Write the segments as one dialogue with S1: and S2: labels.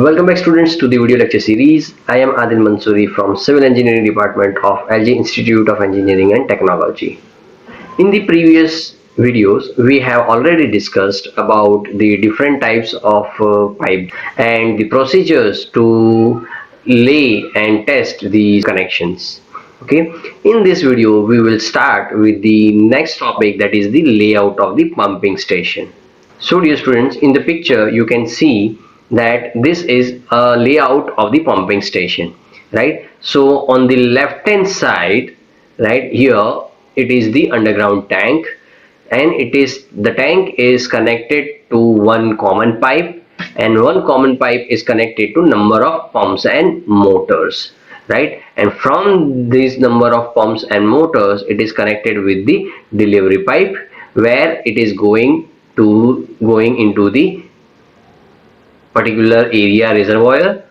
S1: Welcome back students to the video lecture series. I am Adil Mansoori from Civil Engineering Department of LG Institute of Engineering and Technology. In the previous videos, we have already discussed about the different types of pipe and the procedures to lay and test these connections. Okay, in this video, we will start with the next topic, that is the layout of the pumping station. So dear students, in the picture you can see that this is a layout of the pumping station, right? So on the left hand side, right here, it is the underground tank, and the tank is connected to one common pipe, and one common pipe is connected to number of pumps and motors, right? And from this number of pumps and motors, it is connected with the delivery pipe, where it is going into the particular area reservoir,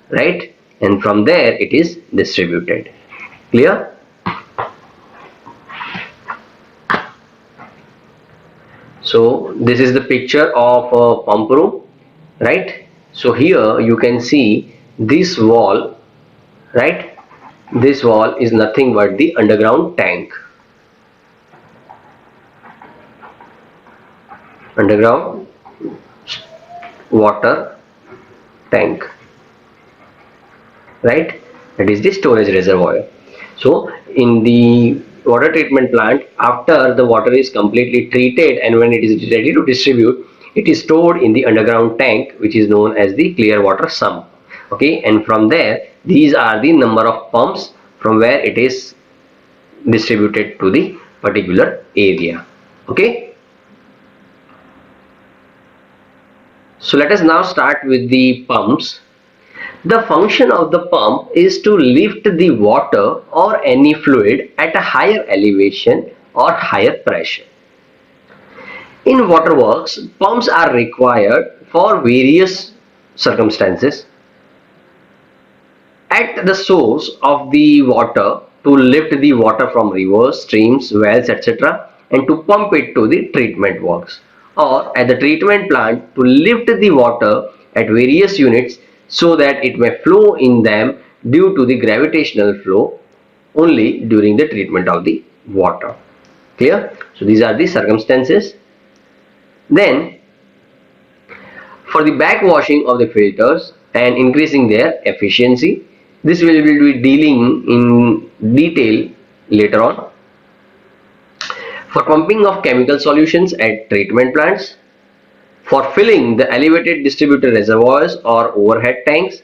S1: right? And from there it is distributed. Clear? So this is the picture of a pump room, right? So here you can see this wall, right? This wall is nothing but the underground tank, underground water tank, right? That is the storage reservoir. So in the water treatment plant, after the water is completely treated and when it is ready to distribute, it is stored in the underground tank, which is known as the clear water sump. Okay, and from there, these are the number of pumps from where it is distributed to the particular area. Okay, so let us now start with the pumps. The function of the pump is to lift the water or any fluid at a higher elevation or higher pressure. In waterworks, pumps are required for various circumstances. At the source of the water, to lift the water from rivers, streams, wells, etc., and to pump it to the treatment works, or at the treatment plant to lift the water at various units so that it may flow in them due to the gravitational flow only during the treatment of the water. Clear? So these are the circumstances. Then for the backwashing of the filters and increasing their efficiency, this will be dealing in detail later on. For pumping of chemical solutions at treatment plants, for filling the elevated distributor reservoirs or overhead tanks,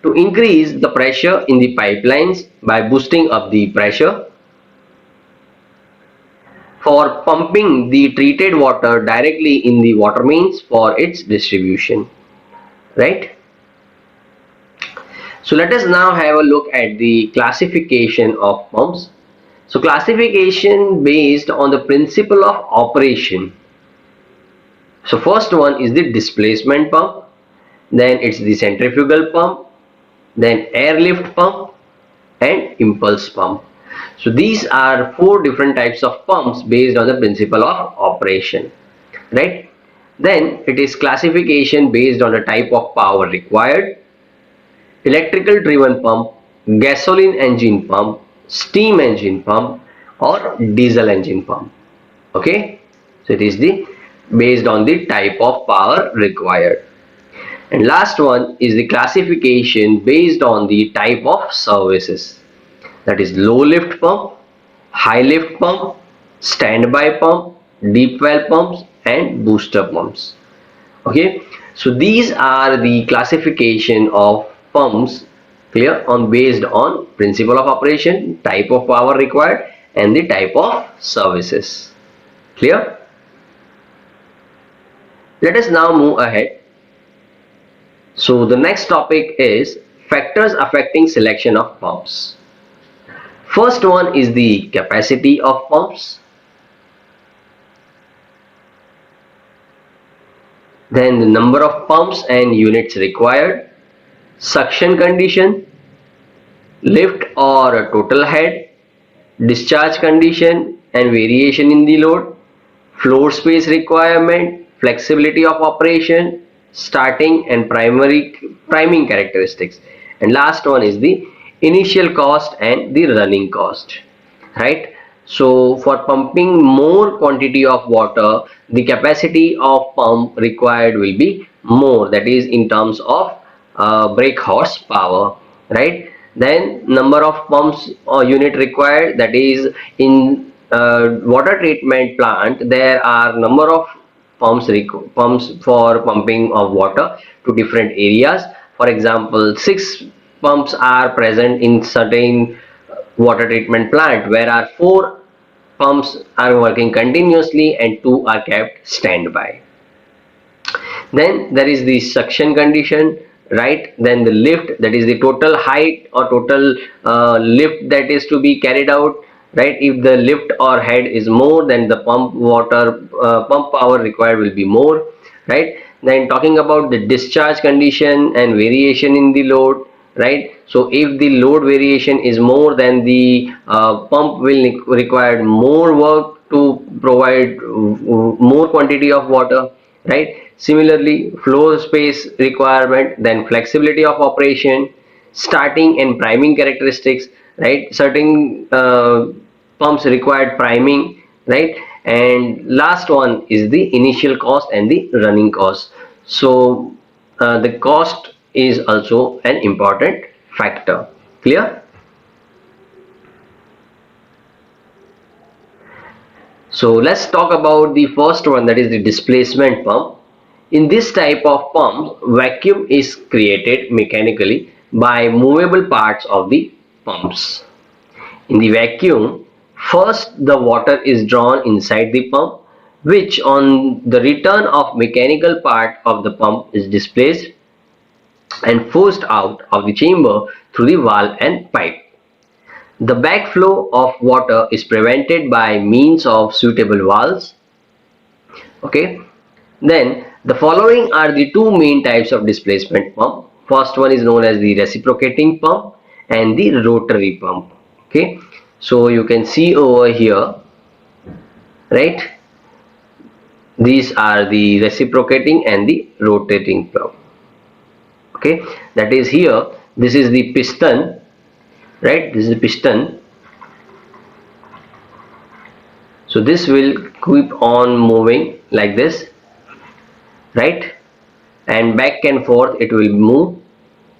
S1: to increase the pressure in the pipelines by boosting up the pressure, for pumping the treated water directly in the water mains for its distribution, right? So let us now have a look at the classification of pumps. So classification based on the principle of operation. So first one is the displacement pump, then it's the centrifugal pump, then airlift pump and impulse pump. So these are four different types of pumps based on the principle of operation, right? Then it is classification based on the type of power required: electrical driven pump, gasoline engine pump, steam engine pump or diesel engine pump. Okay, so it is the based on the type of power required. And last one is the classification based on the type of services, that is low lift pump, high lift pump, standby pump, deep well pumps and booster pumps. Okay, so these are the classification of pumps, clear, on based on principle of operation, type of power required and the type of services. Clear? Let us now move ahead. So the next topic is factors affecting selection of pumps. First one is the capacity of pumps, then the number of pumps and units required, suction condition, lift or total head, discharge condition and variation in the load, floor space requirement, flexibility of operation, starting and priming characteristics, and last one is the initial cost and the running cost, right? So for pumping more quantity of water, the capacity of pump required will be more, that is in terms of brake horsepower, right? Then number of pumps or unit required, that is in water treatment plant there are number of pumps for pumping of water to different areas. For example, 6 pumps are present in certain water treatment plant, where are 4 pumps are working continuously and 2 are kept standby. Then there is the suction condition, right? Then the lift, that is the total height or total lift that is to be carried out, right? If the lift or head is more, then the pump power required will be more, right? Then talking about the discharge condition and variation in the load, right? So if the load variation is more, then the pump will require more work to provide more quantity of water, right? Similarly, floor space requirement, then flexibility of operation, starting and priming characteristics, right? Certain pumps required priming, right? And last one is the initial cost and the running cost. So the cost is also an important factor. Clear? So let's talk about the first one, that is the displacement pump. In this type of pump, vacuum is created mechanically by movable parts of the pumps. In the vacuum, first the water is drawn inside the pump, which on the return of mechanical part of the pump is displaced and forced out of the chamber through the valve and pipe. The backflow of water is prevented by means of suitable valves. Okay. Then the following are the two main types of displacement pump. First one is known as the reciprocating pump and the rotary pump. Okay. So you can see over here, right? These are the reciprocating and the rotating pump. Okay. That is here. This is the piston, right? This is the piston. So this will keep on moving like this, right? And back and forth it will move,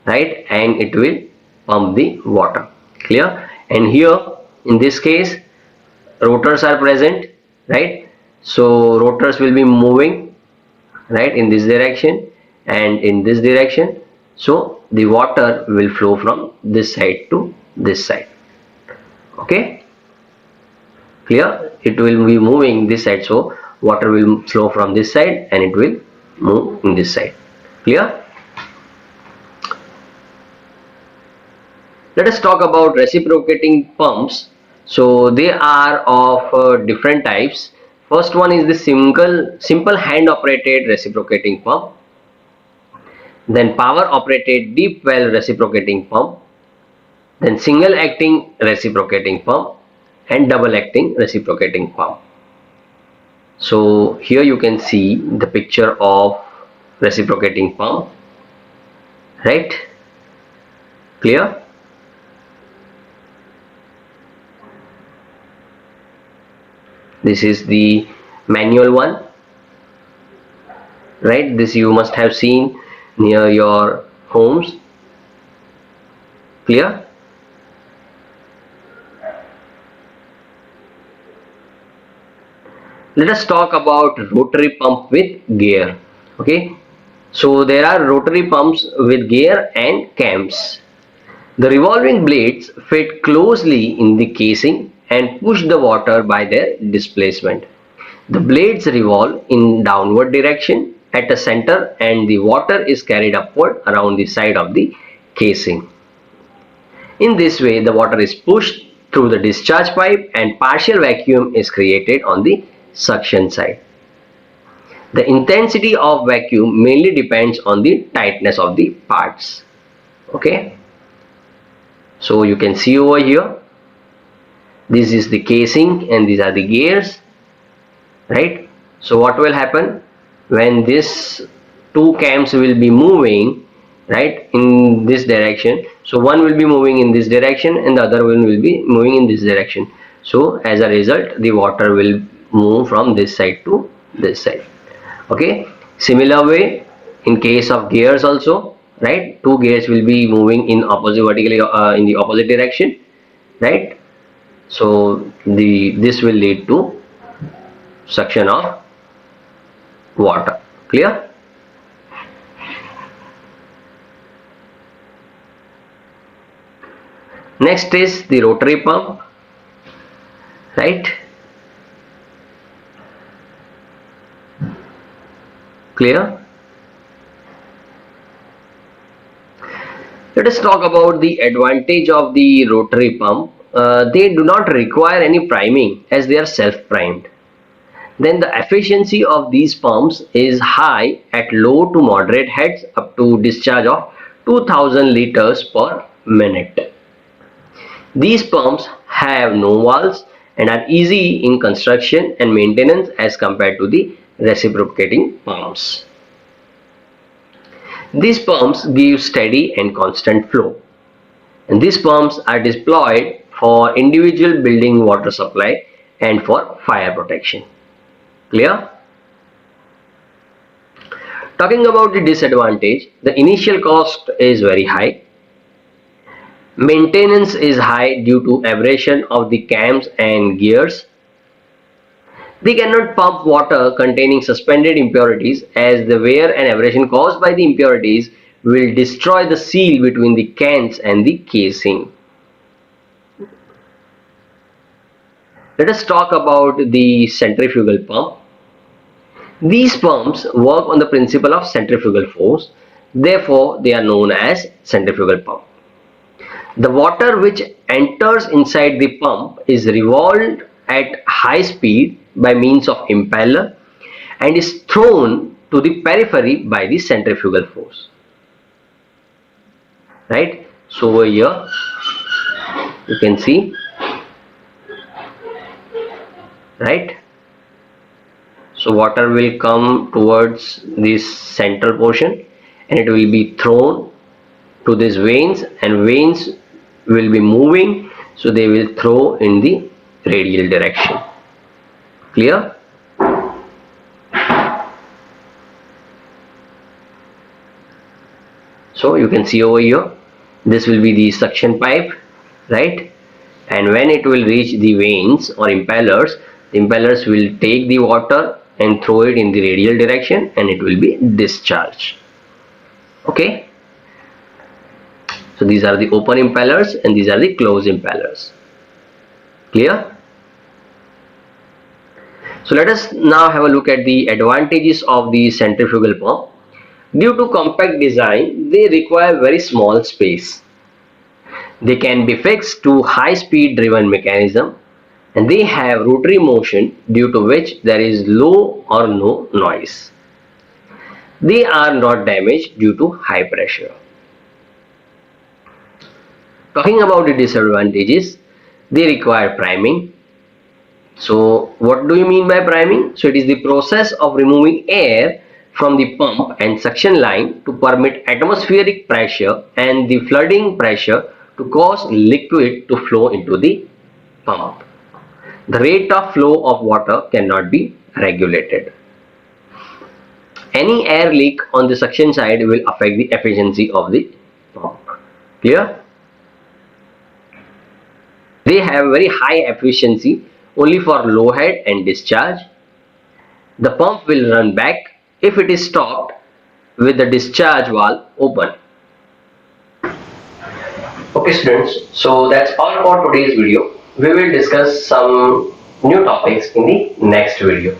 S1: right? And it will pump the water. Clear? And here in this case rotors are present, right? So rotors will be moving, right, in this direction and in this direction. So the water will flow from this side to this side. Okay, clear? It will be moving this side, so water will flow from this side and it will move in this side. Clear? Let us talk about reciprocating pumps. So they are of different types. First one is the simple hand operated reciprocating pump, then power operated deep well reciprocating pump, then single acting reciprocating pump, and double acting reciprocating pump. So here you can see the picture of reciprocating pump, right? Clear? This is the manual one, right? This you must have seen near your homes. Clear? Let us talk about rotary pump with gear. Okay, so there are rotary pumps with gear and cams. The revolving blades fit closely in the casing and push the water by their displacement. The blades revolve in downward direction at the center and the water is carried upward around the side of the casing. In this way, the water is pushed through the discharge pipe and partial vacuum is created on the suction side. The intensity of vacuum mainly depends on the tightness of the parts. Okay, so you can see over here, this is the casing and these are the gears, right? So what will happen when this two cams will be moving, right, in this direction. So one will be moving in this direction and the other one will be moving in this direction. So as a result, the water will move from this side to this side. Okay, similar way in case of gears also, right, two gears will be moving in opposite vertically in the opposite direction, right. So this will lead to suction of water. Clear? Next is the rotary pump, right? Clear? Let us talk about the advantage of the rotary pump. They do not require any priming as they are self-primed. Then the efficiency of these pumps is high at low to moderate heads up to discharge of 2000 liters per minute. These pumps have no valves and are easy in construction and maintenance as compared to the reciprocating pumps. These pumps give steady and constant flow, and these pumps are deployed for individual building water supply and for fire protection. Clear? Talking about the disadvantage, the initial cost is very high. Maintenance is high due to abrasion of the cams and gears. They cannot pump water containing suspended impurities, as the wear and abrasion caused by the impurities will destroy the seal between the cans and the casing. Let us talk about the centrifugal pump. These pumps work on the principle of centrifugal force, therefore they are known as centrifugal pump. The water which enters inside the pump is revolved at high speed by means of impeller and is thrown to the periphery by the centrifugal force. Right? So over here you can see, right? So water will come towards this central portion and it will be thrown to these veins, and veins will be moving, so they will throw in the radial direction. Clear? So you can see over here, this will be the suction pipe, right? And when it will reach the veins or impellers, the impellers will take the water and throw it in the radial direction and it will be discharged. Okay? So these are the open impellers and these are the closed impellers. Clear? So let us now have a look at the advantages of the centrifugal pump. Due to compact design, they require very small space. They can be fixed to high-speed driven mechanism, and they have rotary motion, due to which there is low or no noise. They are not damaged due to high pressure. Talking about the disadvantages, they require priming. So what do you mean by priming? So it is the process of removing air from the pump and suction line to permit atmospheric pressure and the flooding pressure to cause liquid to flow into the pump. The rate of flow of water cannot be regulated. Any air leak on the suction side will affect the efficiency of the pump. Clear? They have very high efficiency only for low head and discharge. The pump will run back if it is stopped with the discharge valve open. Okay students, so that's all for today's video. We will discuss some new topics in the next video.